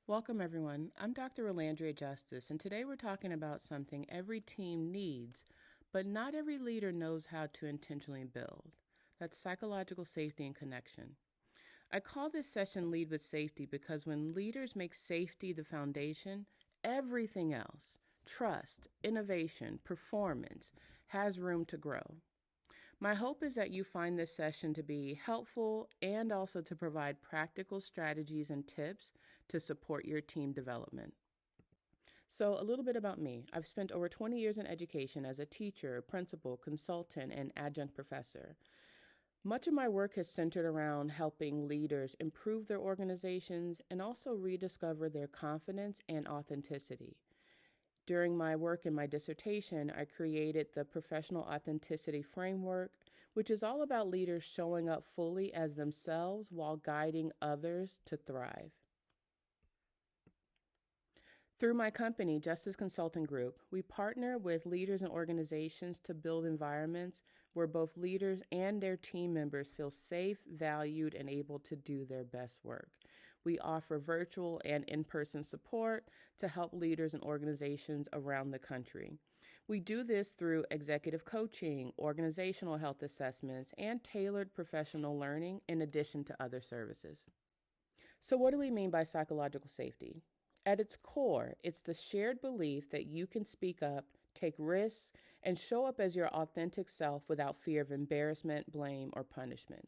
Welcome, everyone. I'm Dr. Rolandria Justice, and today we're talking about something every team needs, but not every leader knows how to intentionally build. That's psychological safety and connection. I call this session Lead with Safety because when leaders make safety the foundation, everything else, trust, innovation, performance, has room to grow. My hope is that you find this session to be helpful and also to provide practical strategies and tips to support your team development. So, a little bit about me. I've spent over 20 years in education as a teacher, principal, consultant, and adjunct professor. Much of my work has centered around helping leaders improve their organizations and also rediscover their confidence and authenticity. During my work in my dissertation, I created the Professional Authenticity Framework, which is all about leaders showing up fully as themselves while guiding others to thrive. Through my company, Justice Consulting Group, we partner with leaders and organizations to build environments where both leaders and their team members feel safe, valued, and able to do their best work. We offer virtual and in-person support to help leaders and organizations around the country. We do this through executive coaching, organizational health assessments, and tailored professional learning in addition to other services. So what do we mean by psychological safety? At its core, it's the shared belief that you can speak up, take risks, and show up as your authentic self without fear of embarrassment, blame, or punishment.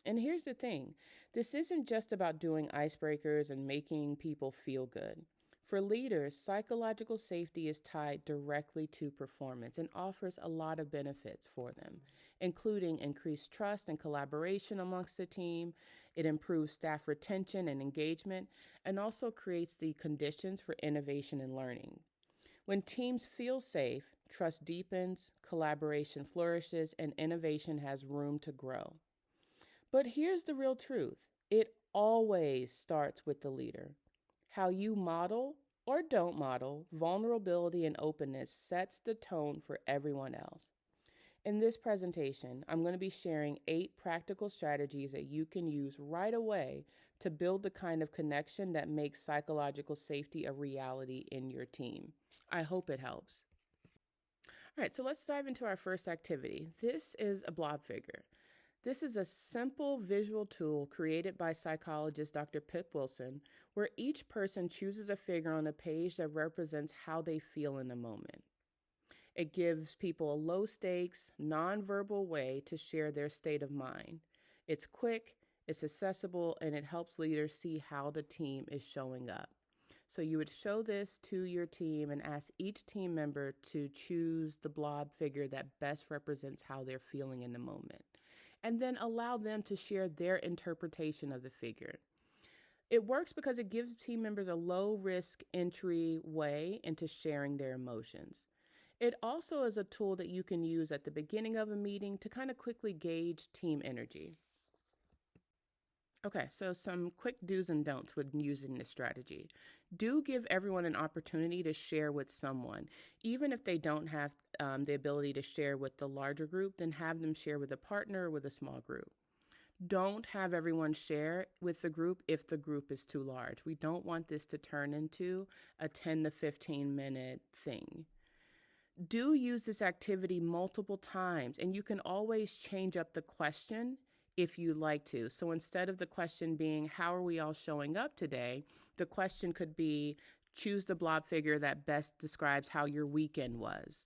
And here's the thing, this isn't just about doing icebreakers and making people feel good. For leaders, psychological safety is tied directly to performance and offers a lot of benefits for them, including increased trust and collaboration amongst the team. It improves staff retention and engagement, and also creates the conditions for innovation and learning. When teams feel safe, trust deepens, collaboration flourishes, and innovation has room to grow. But here's the real truth. It always starts with the leader. How you model or don't model vulnerability and openness sets the tone for everyone else. In this presentation, I'm going to be sharing 8 practical strategies that you can use right away to build the kind of connection that makes psychological safety a reality in your team. I hope it helps. All right, so let's dive into our first activity. This is a blob figure. This is a simple visual tool created by psychologist Dr. Pip Wilson, where each person chooses a figure on a page that represents how they feel in the moment. It gives people a low-stakes, nonverbal way to share their state of mind. It's quick, it's accessible, and it helps leaders see how the team is showing up. So you would show this to your team and ask each team member to choose the blob figure that best represents how they're feeling in the moment, and then allow them to share their interpretation of the figure. It works because it gives team members a low-risk entry way into sharing their emotions. It also is a tool that you can use at the beginning of a meeting to kind of quickly gauge team energy. Okay, so some quick do's and don'ts with using this strategy. Do give everyone an opportunity to share with someone. Even if they don't have the ability to share with the larger group, then have them share with a partner or with a small group. Don't have everyone share with the group if the group is too large. We don't want this to turn into a 10 to 15 minute thing. Do use this activity multiple times, and you can always change up the question if you like to. So instead of the question being, how are we all showing up today? The question could be, choose the blob figure that best describes how your weekend was.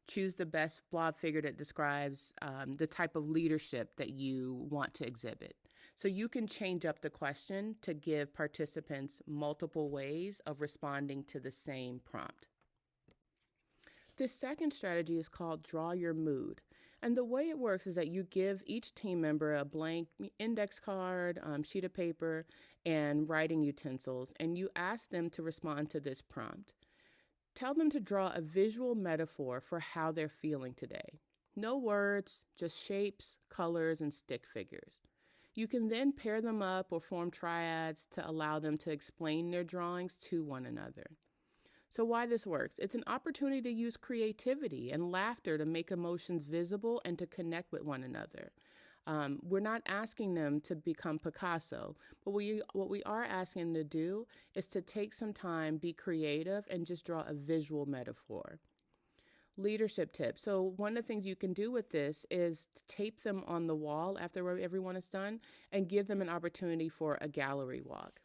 Choose the best blob figure that describes the type of leadership that you want to exhibit. So you can change up the question to give participants multiple ways of responding to the same prompt. This second strategy is called Draw Your Mood. And the way it works is that you give each team member a blank index card, sheet of paper, and writing utensils, and you ask them to respond to this prompt. Tell them to draw a visual metaphor for how they're feeling today. No words, just shapes, colors, and stick figures. You can then pair them up or form triads to allow them to explain their drawings to one another. So why this works? It's an opportunity to use creativity and laughter to make emotions visible and to connect with one another. We're not asking them to become Picasso, but what we are asking them to do is to take some time, be creative, and just draw a visual metaphor. Leadership tips. So one of the things you can do with this is tape them on the wall after everyone is done and give them an opportunity for a gallery walk.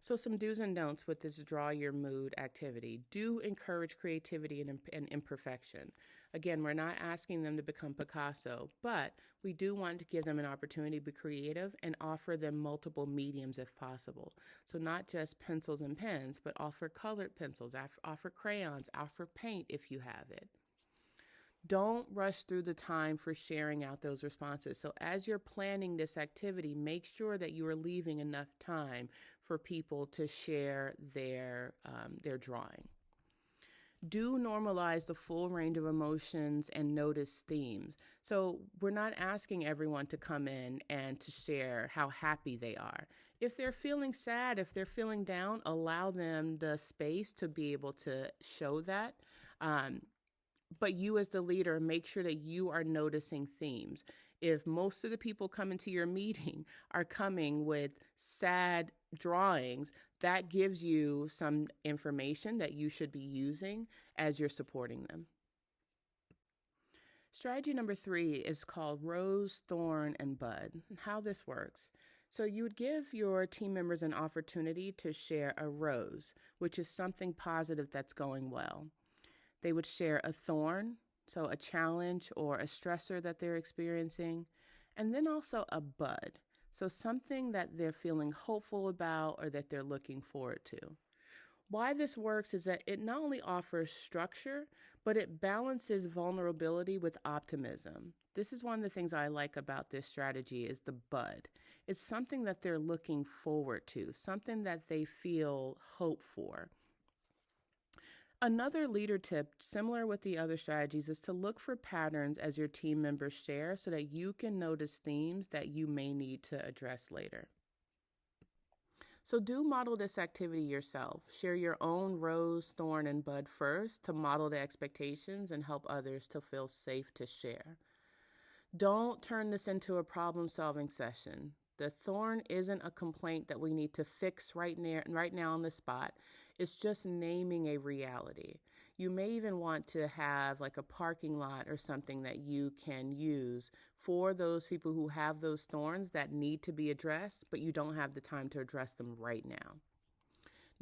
So some do's and don'ts with this draw your mood activity. Do encourage creativity and imperfection. Again, we're not asking them to become Picasso, but we do want to give them an opportunity to be creative and offer them multiple mediums if possible. So not just pencils and pens, but offer colored pencils, offer crayons, offer paint if you have it. Don't rush through the time for sharing out those responses. So as you're planning this activity, make sure that you are leaving enough time for people to share their drawing. Do normalize the full range of emotions and notice themes. So we're not asking everyone to come in and to share how happy they are. If they're feeling sad, if they're feeling down, allow them the space to be able to show that. But you as the leader, make sure that you are noticing themes. If most of the people coming to your meeting are coming with sad drawings, that gives you some information that you should be using as you're supporting them. Strategy number 3 is called Rose, Thorn, and Bud. How this works. So you would give your team members an opportunity to share a rose, which is something positive that's going well. They would share a thorn, so a challenge or a stressor that they're experiencing, and then also a bud, so something that they're feeling hopeful about or that they're looking forward to. Why this works is that it not only offers structure, but it balances vulnerability with optimism. This is one of the things I like about this strategy is the bud. It's something that they're looking forward to, something that they feel hope for. Another leader tip, similar with the other strategies, is to look for patterns as your team members share so that you can notice themes that you may need to address later. So do model this activity yourself. Share your own rose, thorn, and bud first to model the expectations and help others to feel safe to share. Don't turn this into a problem-solving session. The thorn isn't a complaint that we need to fix right now on the spot. It's just naming a reality. You may even want to have like a parking lot or something that you can use for those people who have those thorns that need to be addressed, but you don't have the time to address them right now.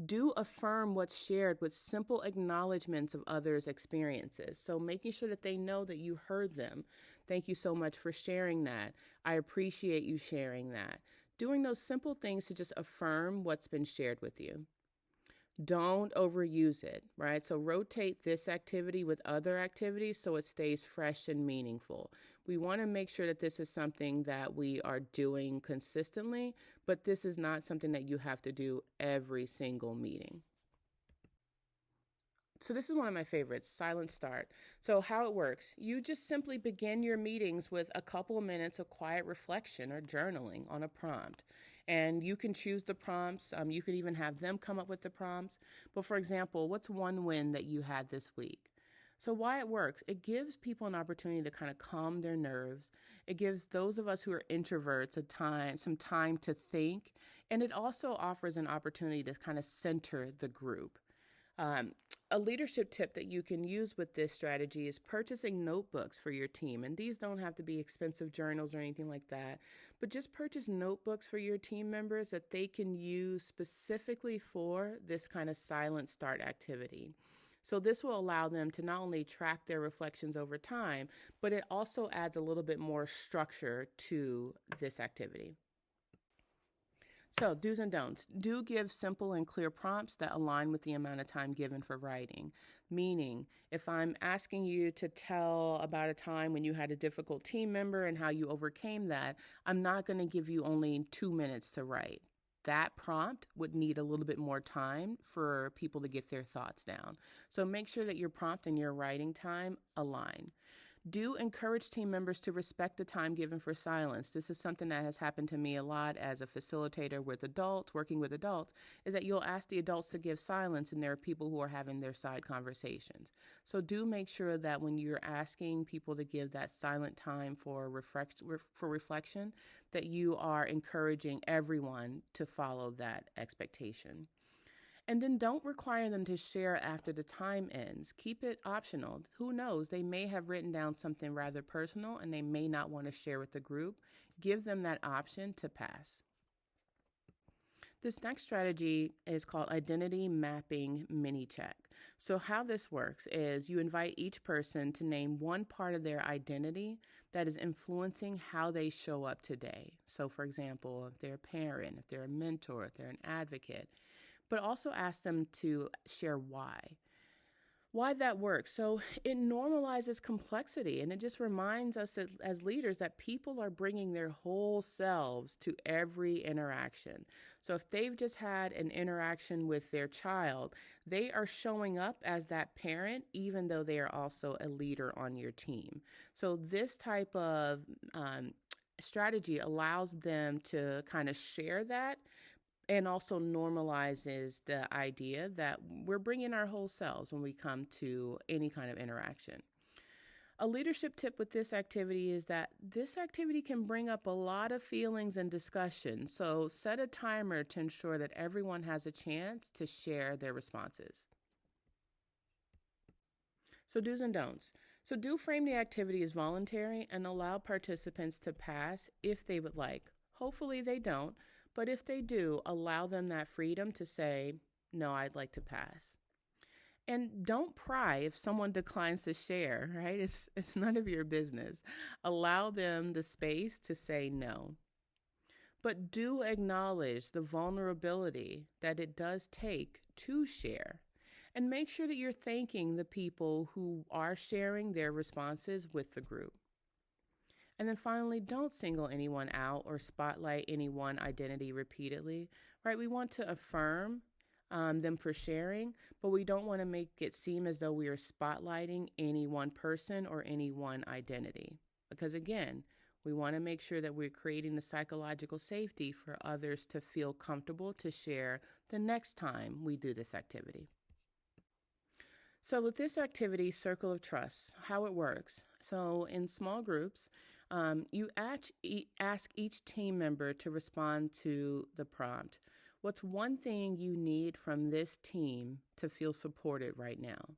Do affirm what's shared with simple acknowledgments of others' experiences. So making sure that they know that you heard them. Thank you so much for sharing that. I appreciate you sharing that. Doing those simple things to just affirm what's been shared with you. Don't overuse it, right? So rotate this activity with other activities so it stays fresh and meaningful. We want to make sure that this is something that we are doing consistently, but this is not something that you have to do every single meeting. So this is one of my favorites, silent start. So how it works, you just simply begin your meetings with a couple of minutes of quiet reflection or journaling on a prompt. And you can choose the prompts. You could even have them come up with the prompts. But for example, what's one win that you had this week? So why it works, it gives people an opportunity to kind of calm their nerves. It gives those of us who are introverts some time to think. And it also offers an opportunity to kind of center the group. A leadership tip that you can use with this strategy is purchasing notebooks for your team. And these don't have to be expensive journals or anything like that, but just purchase notebooks for your team members that they can use specifically for this kind of silent start activity. So this will allow them to not only track their reflections over time, but it also adds a little bit more structure to this activity. So do's and don'ts. Do give simple and clear prompts that align with the amount of time given for writing. Meaning, if I'm asking you to tell about a time when you had a difficult team member and how you overcame that, I'm not going to give you only 2 minutes to write. That prompt would need a little bit more time for people to get their thoughts down. So make sure that your prompt and your writing time align. Do encourage team members to respect the time given for silence. This is something that has happened to me a lot as a facilitator with adults, working with adults, is that you'll ask the adults to give silence and there are people who are having their side conversations. So do make sure that when you're asking people to give that silent time for reflection, that you are encouraging everyone to follow that expectation. And then don't require them to share after the time ends. Keep it optional. Who knows? They may have written down something rather personal and they may not want to share with the group. Give them that option to pass. This next strategy is called Identity Mapping Mini Check. So how this works is you invite each person to name one part of their identity that is influencing how they show up today. So for example, if they're a parent, if they're a mentor, if they're an advocate, but also ask them to share why that works. So it normalizes complexity and it just reminds us as leaders that people are bringing their whole selves to every interaction. So if they've just had an interaction with their child, they are showing up as that parent, even though they are also a leader on your team. So this type of strategy allows them to kind of share that, and also normalizes the idea that we're bringing our whole selves when we come to any kind of interaction. A leadership tip with this activity is that this activity can bring up a lot of feelings and discussion. So set a timer to ensure that everyone has a chance to share their responses. So do's and don'ts. So do frame the activity as voluntary and allow participants to pass if they would like. Hopefully they don't. But if they do, allow them that freedom to say, no, I'd like to pass. And don't pry if someone declines to share, right? It's none of your business. Allow them the space to say no. But do acknowledge the vulnerability that it does take to share. And make sure that you're thanking the people who are sharing their responses with the group. And then finally, don't single anyone out or spotlight any one identity repeatedly, right? We want to affirm them for sharing, but we don't want to make it seem as though we are spotlighting any one person or any one identity. Because again, we want to make sure that we're creating the psychological safety for others to feel comfortable to share the next time we do this activity. So with this activity, Circle of Trust, how it works. So in small groups, you ask each team member to respond to the prompt. What's one thing you need from this team to feel supported right now?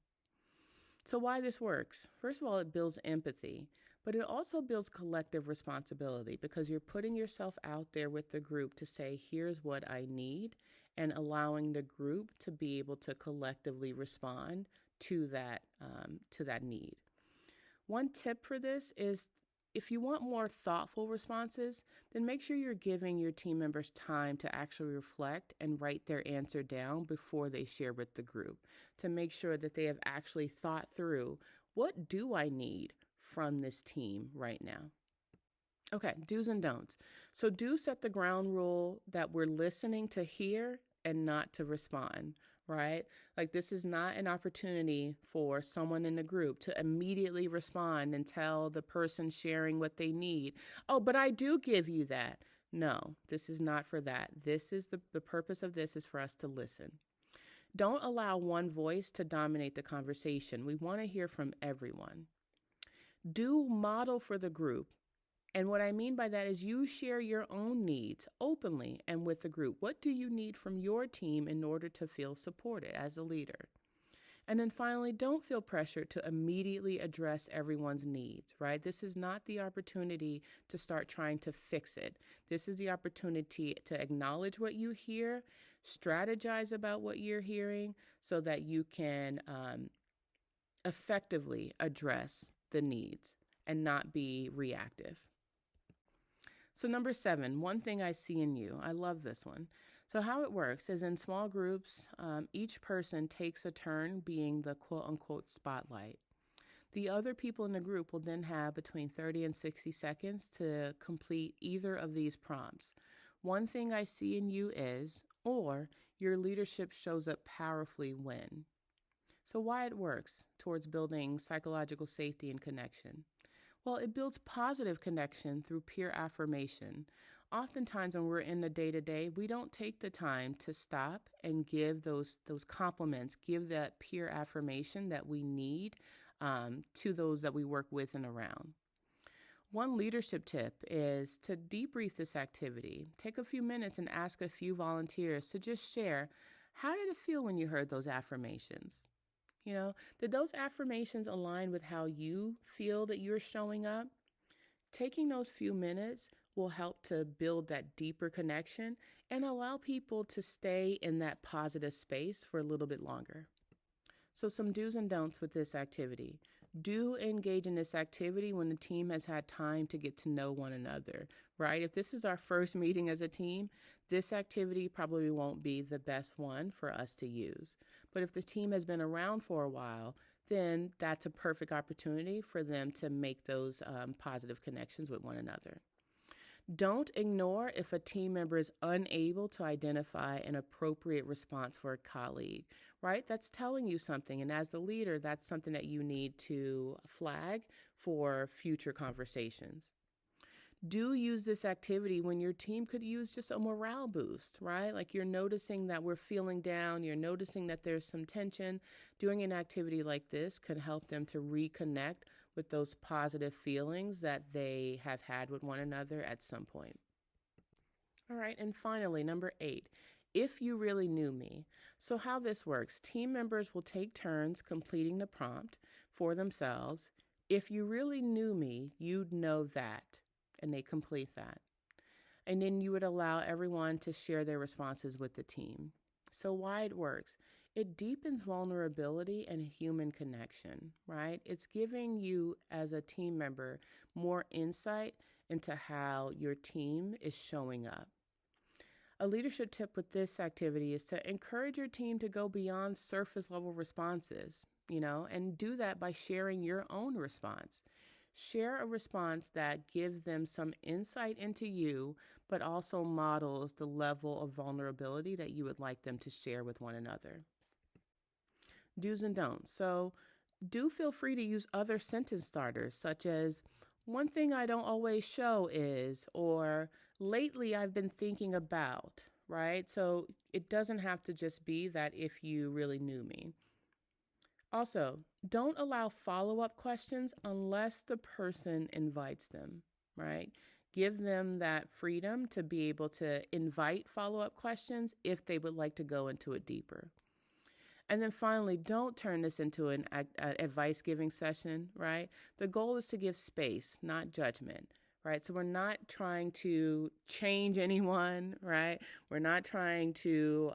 So why this works? First of all, it builds empathy, but it also builds collective responsibility because you're putting yourself out there with the group to say, here's what I need, and allowing the group to be able to collectively respond to that need. One tip for this is if you want more thoughtful responses, then make sure you're giving your team members time to actually reflect and write their answer down before they share with the group to make sure that they have actually thought through, what do I need from this team right now? Okay, do's and don'ts. So do set the ground rule that we're listening to hear and not to respond, right? Like this is not an opportunity for someone in the group to immediately respond and tell the person sharing what they need, oh, but I do give you that. No, this is not for that. This is the purpose of this is for us to listen. Don't allow one voice to dominate the conversation. We want to hear from everyone. Do model for the group. And what I mean by that is you share your own needs openly and with the group. What do you need from your team in order to feel supported as a leader? And then finally, don't feel pressured to immediately address everyone's needs, right? This is not the opportunity to start trying to fix it. This is the opportunity to acknowledge what you hear, strategize about what you're hearing so that you can effectively address the needs and not be reactive. So number 7, one thing I see in you. I love this one. So how it works is in small groups, each person takes a turn being the quote unquote spotlight. The other people in the group will then have between 30 and 60 seconds to complete either of these prompts. One thing I see in you is, or your leadership shows up powerfully when. So why it works towards building psychological safety and connection. Well, it builds positive connection through peer affirmation. Oftentimes, when we're in the day to day, we don't take the time to stop and give those compliments, give that peer affirmation that we need to those that we work with and around. One leadership tip is to debrief this activity. Take a few minutes and ask a few volunteers to just share, how did it feel when you heard those affirmations? Did those affirmations align with how you feel that you're showing up? Taking those few minutes will help to build that deeper connection and allow people to stay in that positive space for a little bit longer. So some do's and don'ts with this activity. Do engage in this activity when the team has had time to get to know one another, right? If this is our first meeting as a team, this activity probably won't be the best one for us to use. But if the team has been around for a while, then that's a perfect opportunity for them to make those positive connections with one another. Don't ignore if a team member is unable to identify an appropriate response for a colleague, right? That's telling you something. And as the leader, that's something that you need to flag for future conversations. Do use this activity when your team could use just a morale boost, right? Like you're noticing that we're feeling down, you're noticing that there's some tension. Doing an activity like this could help them to reconnect with those positive feelings that they have had with one another at some point. All right, and finally, number 8, if you really knew me. So how this works, team members will take turns completing the prompt for themselves. If you really knew me, you'd know that, and they complete that. And then you would allow everyone to share their responses with the team. So why it works? It deepens vulnerability and human connection, right? It's giving you as a team member more insight into how your team is showing up. A leadership tip with this activity is to encourage your team to go beyond surface level responses, and do that by sharing your own response. Share a response that gives them some insight into you, but also models the level of vulnerability that you would like them to share with one another. Do's and don'ts. So do feel free to use other sentence starters, such as, one thing I don't always show is, or lately I've been thinking about, right? So it doesn't have to just be that if you really knew me. Also, don't allow follow-up questions unless the person invites them, right? Give them that freedom to be able to invite follow-up questions if they would like to go into it deeper. And then finally, don't turn this into an advice-giving session, right? The goal is to give space, not judgment, right? So we're not trying to change anyone, right? We're not trying to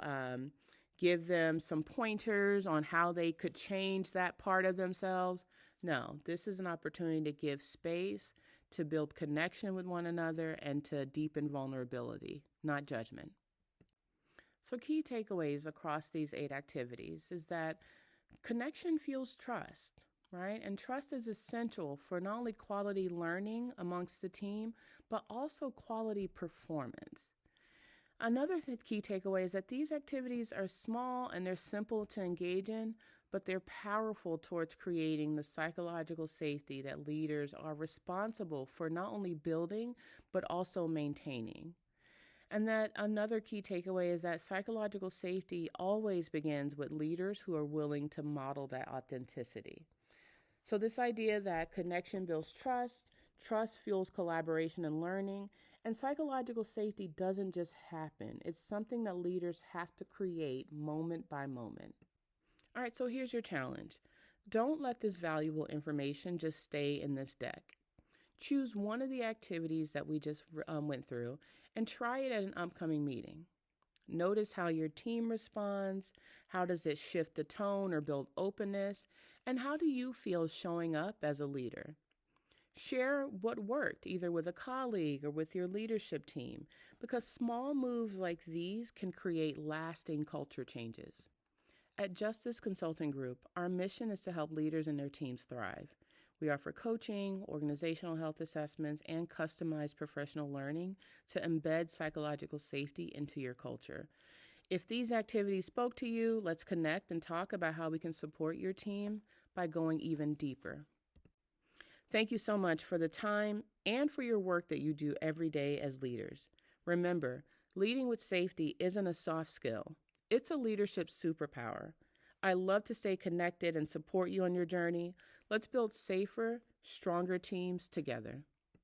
give them some pointers on how they could change that part of themselves. No, this is an opportunity to give space, to build connection with one another, and to deepen vulnerability, not judgment. So key takeaways across these 8 activities is that connection fuels trust, right? And trust is essential for not only quality learning amongst the team, but also quality performance. Another key takeaway is that these activities are small and they're simple to engage in, but they're powerful towards creating the psychological safety that leaders are responsible for not only building, but also maintaining. And that another key takeaway is that psychological safety always begins with leaders who are willing to model that authenticity. So this idea that connection builds trust, trust fuels collaboration and learning, and psychological safety doesn't just happen. It's something that leaders have to create moment by moment. All right, so here's your challenge. Don't let this valuable information just stay in this deck. Choose one of the activities that we just went through and try it at an upcoming meeting. Notice how your team responds, how does it shift the tone or build openness, and how do you feel showing up as a leader? Share what worked, either with a colleague or with your leadership team, because small moves like these can create lasting culture changes. At Justice Consulting Group, our mission is to help leaders and their teams thrive. We offer coaching, organizational health assessments, and customized professional learning to embed psychological safety into your culture. If these activities spoke to you, let's connect and talk about how we can support your team by going even deeper. Thank you so much for the time and for your work that you do every day as leaders. Remember, leading with safety isn't a soft skill, it's a leadership superpower. I love to stay connected and support you on your journey. Let's build safer, stronger teams together.